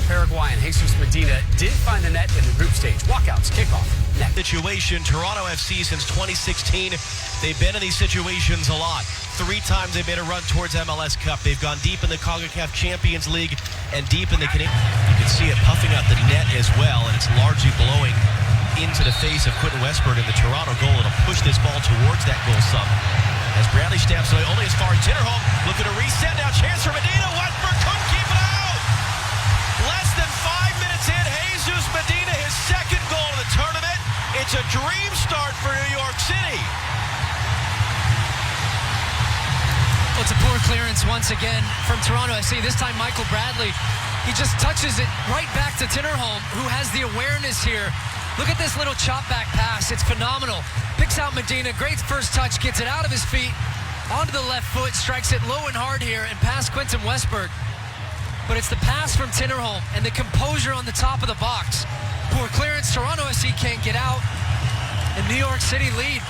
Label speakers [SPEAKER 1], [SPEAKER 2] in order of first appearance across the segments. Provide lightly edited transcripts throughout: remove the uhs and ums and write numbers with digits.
[SPEAKER 1] Paraguayan Jesús Medina did find the net in the group stage. Walkouts, kickoff, net.
[SPEAKER 2] Situation, Toronto FC since 2016, they've been in these situations a lot. 3 times they've made a run towards MLS Cup. They've gone deep in the CONCACAF Champions League and deep in the Canadian. You can see it puffing out the net as well, and it's largely blowing into the face of Quentin Westberg in the Toronto goal. It'll push this ball towards that goal some. As Bradley stamps away only as far as Tinnerholm, looking to reset now. Chance for Medina. Westberg couldn't keep it out. Less than 5 minutes in, Jesús Medina, his second goal of the tournament. It's a dream start for New York City.
[SPEAKER 3] Well, it's a poor clearance once again from Toronto FC. This time Michael Bradley, he just touches it right back to Tinnerholm, who has the awareness here. Look at this little chop back pass. It's phenomenal. Picks out Medina. Great first touch. Gets it out of his feet. Onto the left foot. Strikes it low and hard here and past Quentin Westberg. But it's the pass from Tinnerholm and the composure on the top of the box. Poor clearance. Toronto FC can't get out. And New York City lead.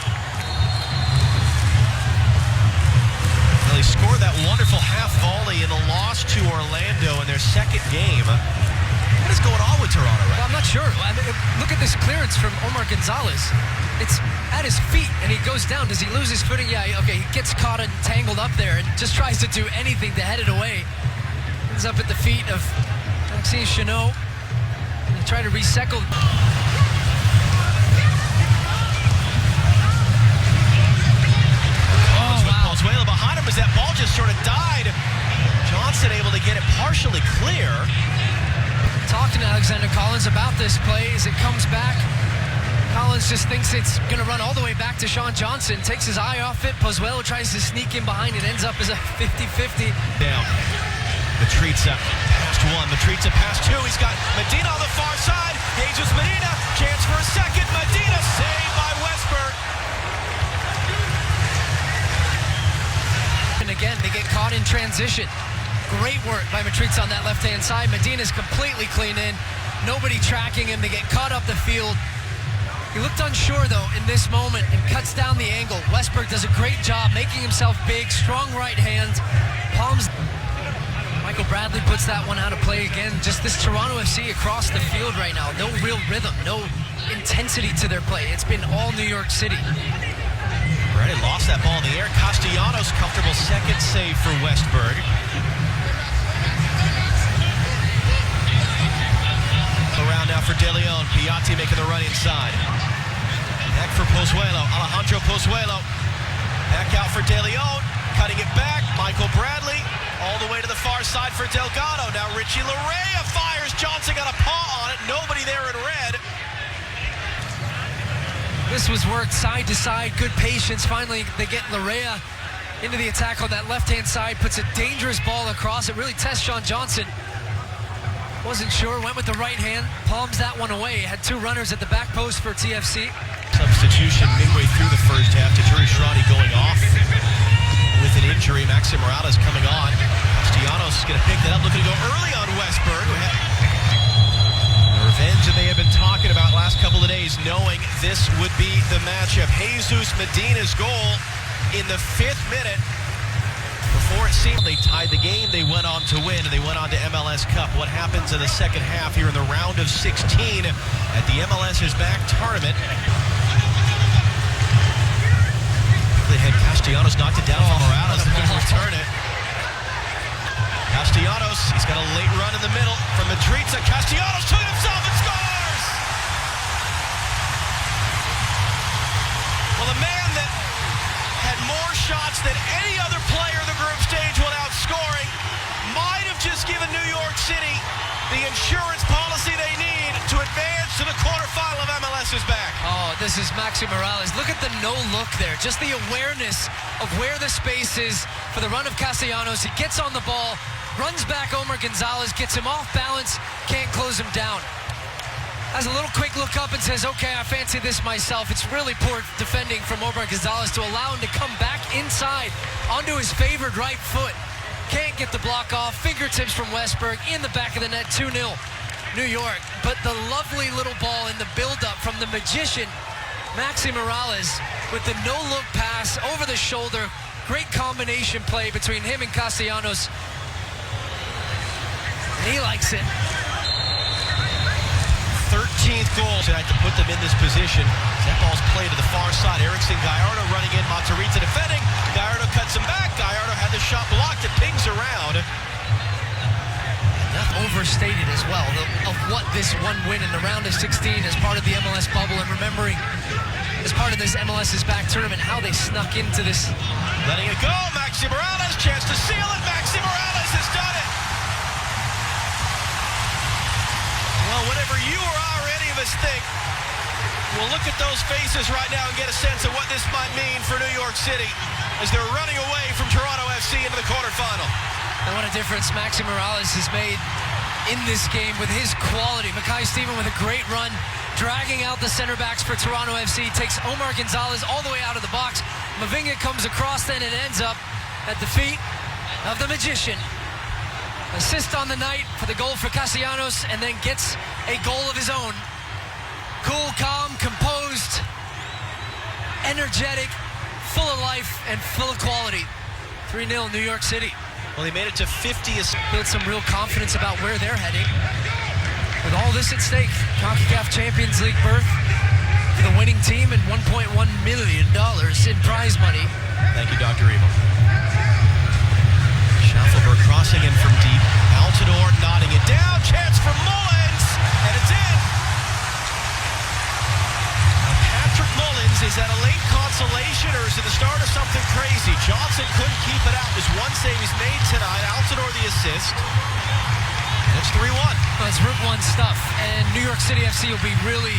[SPEAKER 2] Well, they scored that wonderful half volley in a loss to Orlando in their second game. What is going on with Toronto right
[SPEAKER 3] now? I'm not sure. I mean, look at this clearance from Omar Gonzalez. It's at his feet, and he goes down. Does he lose his footing? Yeah, okay, he gets caught and tangled up there and just tries to do anything to head it away. Ends up at the feet of Maximiliano. And they try to recycle.
[SPEAKER 2] Pozuelo behind him as that ball just sort of died. Johnson able to get it partially clear.
[SPEAKER 3] Talking to Alexander Collins about this play as it comes back. Collins just thinks it's going to run all the way back to Sean Johnson. Takes his eye off it. Pozuelo tries to sneak in behind it. Ends up as a 50-50.
[SPEAKER 2] Down. Matriza past 1. Matriza past 2. He's got Medina on the far side. Jesús Medina. Chance for a second. Medina saved by Westberg.
[SPEAKER 3] And again, they get caught in transition. Great work by Matriza on that left-hand side. Medina's completely clean in. Nobody tracking him. They get caught up the field. He looked unsure, though, in this moment and cuts down the angle. Westberg does a great job making himself big. Strong right hand. Palms. Michael Bradley puts that one out of play again. Just this Toronto FC across the field right now. No real rhythm. No intensity to their play. It's been all New York City.
[SPEAKER 2] Already lost that ball in the air. Castellanos, comfortable second save for Westberg. Around now for De Leon. Piatti making the run inside. Back for Pozuelo. Alejandro Pozuelo. Back out for De Leon. Cutting it back. Michael Bradley. All the way to the far side for Delgado. Now Richie Larea fires. Johnson got a paw on it. Nobody there in red.
[SPEAKER 3] This was worked side to side. Good patience. Finally, they get Larea into the attack on that left-hand side. Puts a dangerous ball across. It really tests Sean Johnson. Wasn't sure, went with the right hand, palms that one away. Had 2 runners at the back post for TFC.
[SPEAKER 2] Substitution midway through the first half. Tajuri Shrani going off with an injury. Maxi Moralez coming on. Castellanos is going to pick that up, looking to go early on Westberg. The revenge that they have been talking about last couple of days, knowing this would be the matchup. Jesús Medina's goal in the 5th minute. Before it seemed they tied the game, they went on to win, and they went on to MLS Cup. What happens in the second half here in the round of 16 at the MLS is Back tournament? They had Castellanos knocked it down from Moralez. They're going to return it. Castellanos, he's got a late run in the middle from Matriza. Castellanos to himself and scores! Well, the man that had more shots than any other player in the group stage without scoring might have just given New York City the insurance policy they need to advance to the quarterfinal of MLS is Back.
[SPEAKER 3] Oh, this is Maxi Moralez. Look at the no look there. Just the awareness of where the space is for the run of Castellanos. He gets on the ball, runs back Omar Gonzalez, gets him off balance, can't close him down. Has a little quick look up and says, okay, I fancy this myself. It's really poor defending from Omar Gonzalez to allow him to come back inside onto his favored right foot. Can't get the block off. Fingertips from Westberg in the back of the net. 2-0 New York. But the lovely little ball in the build-up from the magician, Maxi Moralez, with the no-look pass over the shoulder. Great combination play between him and Castellanos. And he likes it.
[SPEAKER 2] 13th goal tonight to put them in this position. That ball's played to the far side. Erickson Gallardo running in. Monterita defending. Gallardo cuts him back. Gallardo had the shot blocked. It pings around.
[SPEAKER 3] Overstated as well of what this one win in the round of 16 as part of the MLS bubble, and remembering as part of this MLS's back tournament how they snuck into this.
[SPEAKER 2] Letting it go. Maxi Moralez, chance to seal it. Maxi Moralez has done it. Well, whatever you or I or any of us think, we'll look at those faces right now and get a sense of what this might mean for New York City as they're running away from Toronto FC into the quarterfinal.
[SPEAKER 3] And what a difference Maxi Moralez has made in this game with his quality. Mackay Steven with a great run, dragging out the center backs for Toronto FC, takes Omar Gonzalez all the way out of the box. Mavinga comes across, then it ends up at the feet of the magician. Assist on the night for the goal for Castellanos, and then gets a goal of his own. Cool, calm, composed, energetic, full of life, and full of quality. 3-0 New York City.
[SPEAKER 2] Well, he made it to 50.
[SPEAKER 3] Built some real confidence about where they're heading. With all this at stake, CONCACAF Champions League berth for the winning team and $1.1 million in prize money.
[SPEAKER 2] Thank you, Dr. Evil. Schaffelberg crossing in from deep. Altidore nodding it down. Chance for Mullins, and it's in. Now, Patrick Mullins, is that a late consolation or is it the start of something crazy? Johnson couldn't keep it out. There's one save he's made tonight. Altidore the assist. And it's 3-1.
[SPEAKER 3] Well, it's Route 1 stuff, and New York City FC will be really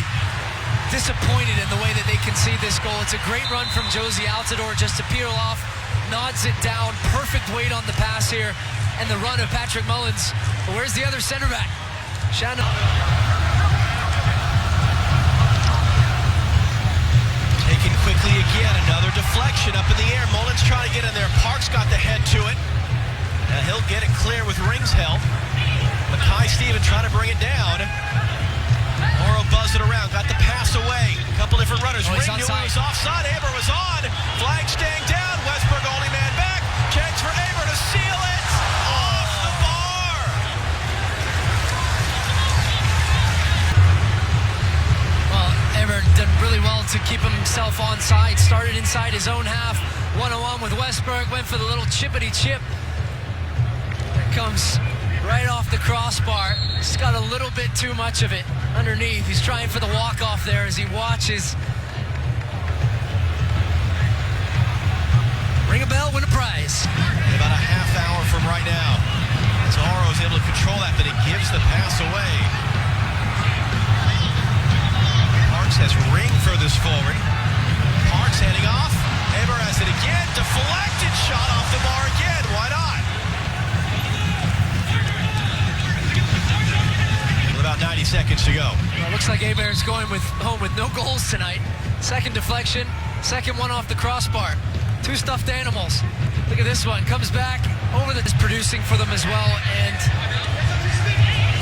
[SPEAKER 3] disappointed in the way that they concede this goal. It's a great run from Josie Altidore just to peel off, nods it down, perfect weight on the pass here, and the run of Patrick Mullins. But where's the other center back? Shannon.
[SPEAKER 2] Taken quickly again, another deflection up in the air. Mullins trying to get in there. Park's got the head to it. Now he'll get it clear with Ring's help. Mackay Steven trying to bring it down. Oro buzzed it around, got the pass away. A couple different runners. Ring knew he was offside. Aber was on. Flag staying down. Westberg only man back. Chance for Aber to seal it. Off the bar.
[SPEAKER 3] Well, Aber did really well to keep himself onside. Started inside his own half. 1-on-1 with Westberg. Went for the little chippity chip. There comes right off the crossbar. He's got a little bit too much of it underneath. He's trying for the walk-off there as he watches. Ring a bell, win a prize.
[SPEAKER 2] About a half hour from right now. As Oro is able to control that, but he gives the pass away. Parks has Ring furthest forward. Parks heading off. Aber has it again. Deflected shot off the bar again. Why not? About 90 seconds to go.
[SPEAKER 3] Well, it looks like Hebert's going home with no goals tonight. Second deflection, second one off the crossbar. Two stuffed animals. Look at this one. Comes back over the producing for them as well, and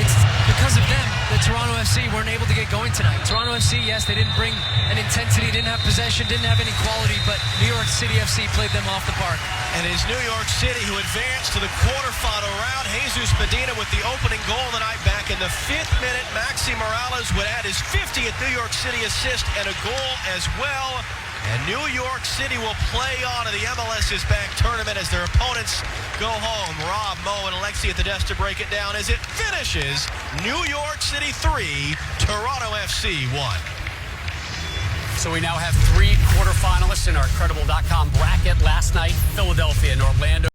[SPEAKER 3] it's because of them that Toronto FC weren't able to get going tonight. Toronto FC, yes, they didn't bring an intensity, didn't have possession, didn't have any quality, but New York City FC played them off the park.
[SPEAKER 2] And it is New York City who advanced to the quarterfinal round. Jesús Medina with the opening goal of the night. Back in the 5th minute, Maxi Moralez would add his 50th New York City assist and a goal as well. And New York City will play on to the MLS's back tournament as their opponents go home. Rob, Mo, and Alexi at the desk to break it down as it finishes New York City 3, Toronto FC 1.
[SPEAKER 1] So we now have 3 quarterfinalists in our Credible.com bracket. Last night, Philadelphia and Orlando.